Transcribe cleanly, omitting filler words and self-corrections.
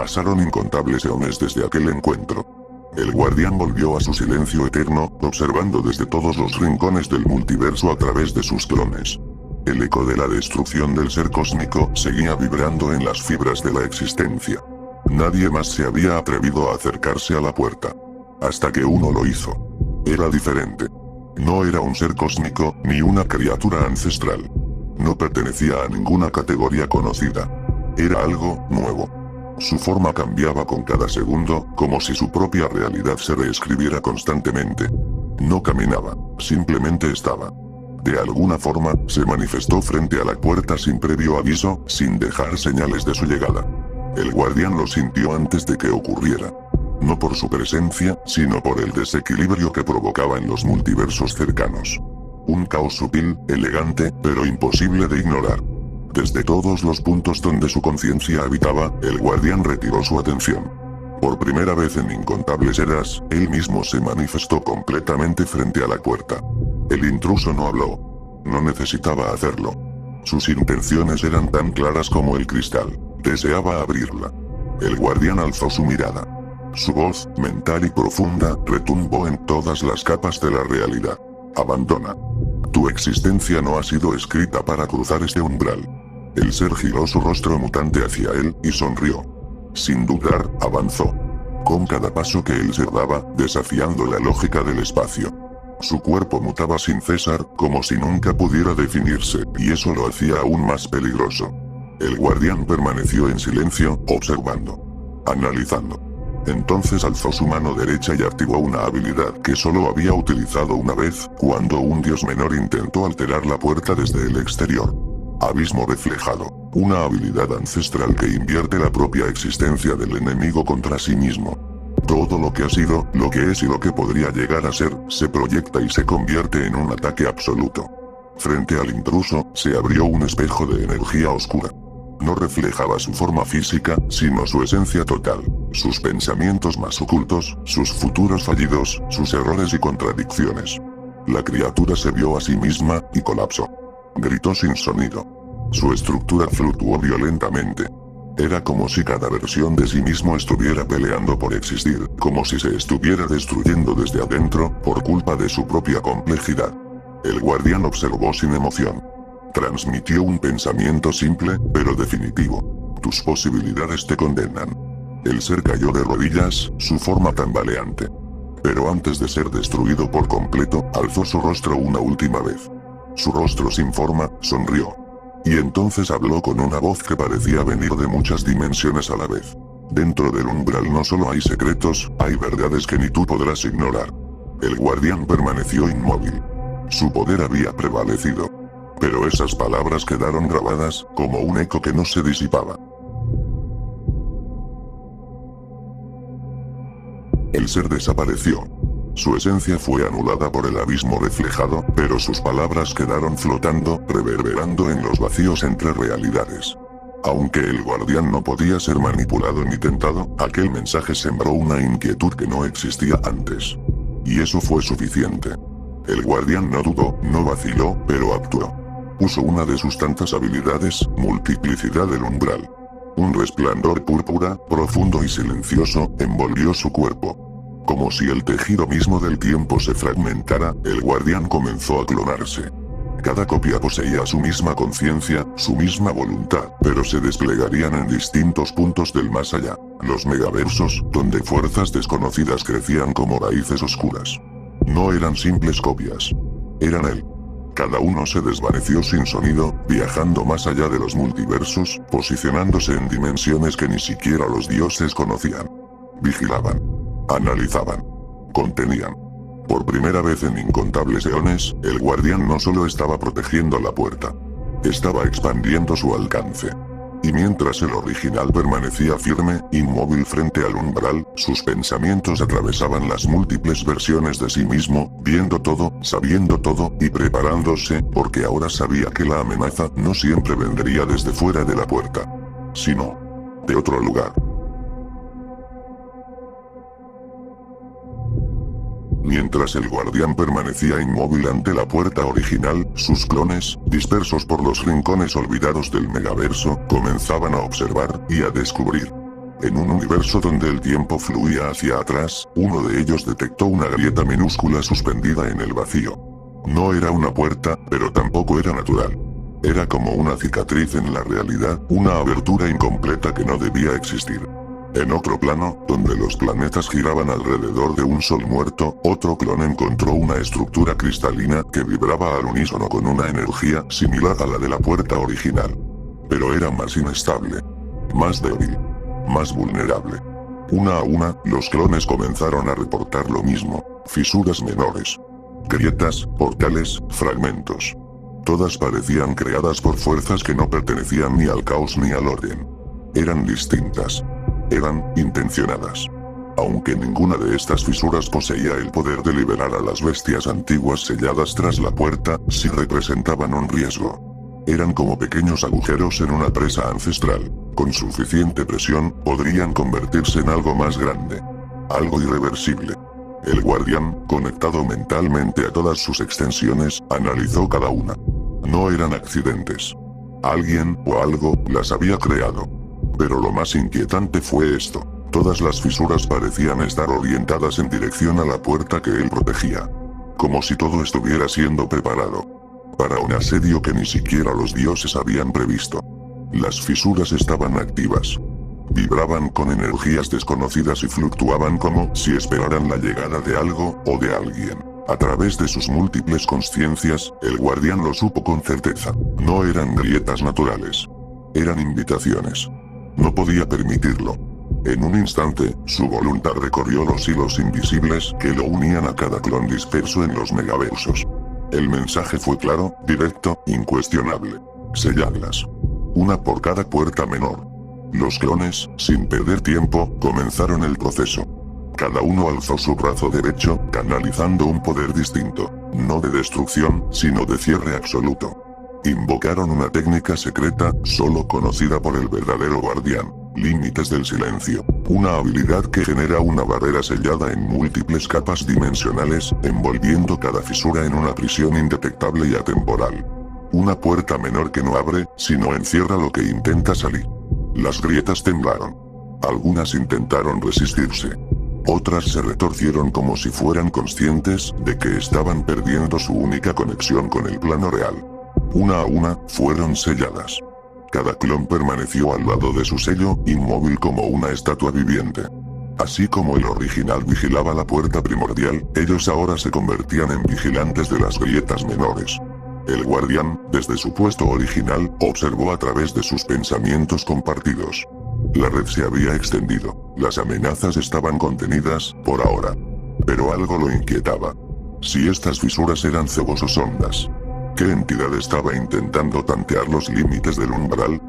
Pasaron incontables eones desde aquel encuentro. El guardián volvió a su silencio eterno, observando desde todos los rincones del multiverso a través de sus clones. El eco de la destrucción del ser cósmico seguía vibrando en las fibras de la existencia. Nadie más se había atrevido a acercarse a la puerta. Hasta que uno lo hizo. Era diferente. No era un ser cósmico, ni una criatura ancestral. No pertenecía a ninguna categoría conocida. Era algo nuevo. Su forma cambiaba con cada segundo, como si su propia realidad se reescribiera constantemente. No caminaba, simplemente estaba. De alguna forma, se manifestó frente a la puerta sin previo aviso, sin dejar señales de su llegada. El guardián lo sintió antes de que ocurriera. No por su presencia, sino por el desequilibrio que provocaba en los multiversos cercanos. Un caos sutil, elegante, pero imposible de ignorar. Desde todos los puntos donde su conciencia habitaba, el guardián retiró su atención. Por primera vez en incontables eras, él mismo se manifestó completamente frente a la puerta. El intruso no habló. No necesitaba hacerlo. Sus intenciones eran tan claras como el cristal. Deseaba abrirla. El guardián alzó su mirada. Su voz, mental y profunda, retumbó en todas las capas de la realidad. Abandona. Tu existencia no ha sido escrita para cruzar este umbral. El ser giró su rostro mutante hacia él, y sonrió. Sin dudar, avanzó. Con cada paso que el ser daba, desafiando la lógica del espacio. Su cuerpo mutaba sin cesar, como si nunca pudiera definirse, y eso lo hacía aún más peligroso. El guardián permaneció en silencio, observando. Analizando. Entonces alzó su mano derecha y activó una habilidad que solo había utilizado una vez, cuando un dios menor intentó alterar la puerta desde el exterior. Abismo reflejado, una habilidad ancestral que invierte la propia existencia del enemigo contra sí mismo. Todo lo que ha sido, lo que es y lo que podría llegar a ser, se proyecta y se convierte en un ataque absoluto. Frente al intruso, se abrió un espejo de energía oscura. No reflejaba su forma física, sino su esencia total, sus pensamientos más ocultos, sus futuros fallidos, sus errores y contradicciones. La criatura se vio a sí misma, y colapsó. Gritó sin sonido. Su estructura fluctuó violentamente. Era como si cada versión de sí mismo estuviera peleando por existir, como si se estuviera destruyendo desde adentro, por culpa de su propia complejidad. El guardián observó sin emoción. Transmitió un pensamiento simple, pero definitivo. Tus posibilidades te condenan. El ser cayó de rodillas, su forma tambaleante. Pero antes de ser destruido por completo, alzó su rostro una última vez. Su rostro sin forma, sonrió. Y entonces habló con una voz que parecía venir de muchas dimensiones a la vez. Dentro del umbral no solo hay secretos, hay verdades que ni tú podrás ignorar. El guardián permaneció inmóvil. Su poder había prevalecido. Pero esas palabras quedaron grabadas, como un eco que no se disipaba. El ser desapareció. Su esencia fue anulada por el abismo reflejado, pero sus palabras quedaron flotando, reverberando en los vacíos entre realidades. Aunque el guardián no podía ser manipulado ni tentado, aquel mensaje sembró una inquietud que no existía antes. Y eso fue suficiente. El guardián no dudó, no vaciló, pero actuó. Usó una de sus tantas habilidades, multiplicidad del umbral. Un resplandor púrpura, profundo y silencioso, envolvió su cuerpo. Como si el tejido mismo del tiempo se fragmentara, el guardián comenzó a clonarse. Cada copia poseía su misma conciencia, su misma voluntad, pero se desplegarían en distintos puntos del más allá, los megaversos, donde fuerzas desconocidas crecían como raíces oscuras. No eran simples copias. Eran él. Cada uno se desvaneció sin sonido, viajando más allá de los multiversos, posicionándose en dimensiones que ni siquiera los dioses conocían. Vigilaban. Analizaban. Contenían. Por primera vez en incontables eones, el guardián no solo estaba protegiendo la puerta. Estaba expandiendo su alcance. Y mientras el original permanecía firme, inmóvil frente al umbral, sus pensamientos atravesaban las múltiples versiones de sí mismo, viendo todo, sabiendo todo, y preparándose, porque ahora sabía que la amenaza no siempre vendría desde fuera de la puerta, sino de otro lugar. Mientras el guardián permanecía inmóvil ante la puerta original, sus clones, dispersos por los rincones olvidados del megaverso, comenzaban a observar y a descubrir. En un universo donde el tiempo fluía hacia atrás, uno de ellos detectó una grieta minúscula suspendida en el vacío. No era una puerta, pero tampoco era natural. Era como una cicatriz en la realidad, una abertura incompleta que no debía existir. En otro plano, donde los planetas giraban alrededor de un sol muerto, otro clon encontró una estructura cristalina que vibraba al unísono con una energía similar a la de la puerta original. Pero era más inestable, más débil, más vulnerable. Una a una, los clones comenzaron a reportar lo mismo: fisuras menores, grietas, portales, fragmentos. Todas parecían creadas por fuerzas que no pertenecían ni al caos ni al orden. Eran distintas. Eran intencionadas. Aunque ninguna de estas fisuras poseía el poder de liberar a las bestias antiguas selladas tras la puerta, sí representaban un riesgo. Eran como pequeños agujeros en una presa ancestral. Con suficiente presión, podrían convertirse en algo más grande. Algo irreversible. El guardián, conectado mentalmente a todas sus extensiones, analizó cada una. No eran accidentes. Alguien, o algo, las había creado. Pero lo más inquietante fue esto. Todas las fisuras parecían estar orientadas en dirección a la puerta que él protegía. Como si todo estuviera siendo preparado para un asedio que ni siquiera los dioses habían previsto. Las fisuras estaban activas. Vibraban con energías desconocidas y fluctuaban como si esperaran la llegada de algo, o de alguien. A través de sus múltiples consciencias, el guardián lo supo con certeza. No eran grietas naturales. Eran invitaciones. No podía permitirlo. En un instante, su voluntad recorrió los hilos invisibles que lo unían a cada clon disperso en los megaversos. El mensaje fue claro, directo, incuestionable. Selladlas. Una por cada puerta menor. Los clones, sin perder tiempo, comenzaron el proceso. Cada uno alzó su brazo derecho, canalizando un poder distinto, no de destrucción, sino de cierre absoluto. Invocaron una técnica secreta, solo conocida por el verdadero guardián: límites del silencio. Una habilidad que genera una barrera sellada en múltiples capas dimensionales, envolviendo cada fisura en una prisión indetectable y atemporal. Una puerta menor que no abre, sino encierra lo que intenta salir. Las grietas temblaron. Algunas intentaron resistirse. Otras se retorcieron como si fueran conscientes de que estaban perdiendo su única conexión con el plano real. Una a una, fueron selladas. Cada clon permaneció al lado de su sello, inmóvil como una estatua viviente. Así como el original vigilaba la puerta primordial, ellos ahora se convertían en vigilantes de las grietas menores. El guardián, desde su puesto original, observó a través de sus pensamientos compartidos. La red se había extendido. Las amenazas estaban contenidas, por ahora. Pero algo lo inquietaba. Si estas fisuras eran cebos o sondas. ¿Qué entidad estaba intentando tantear los límites del umbral?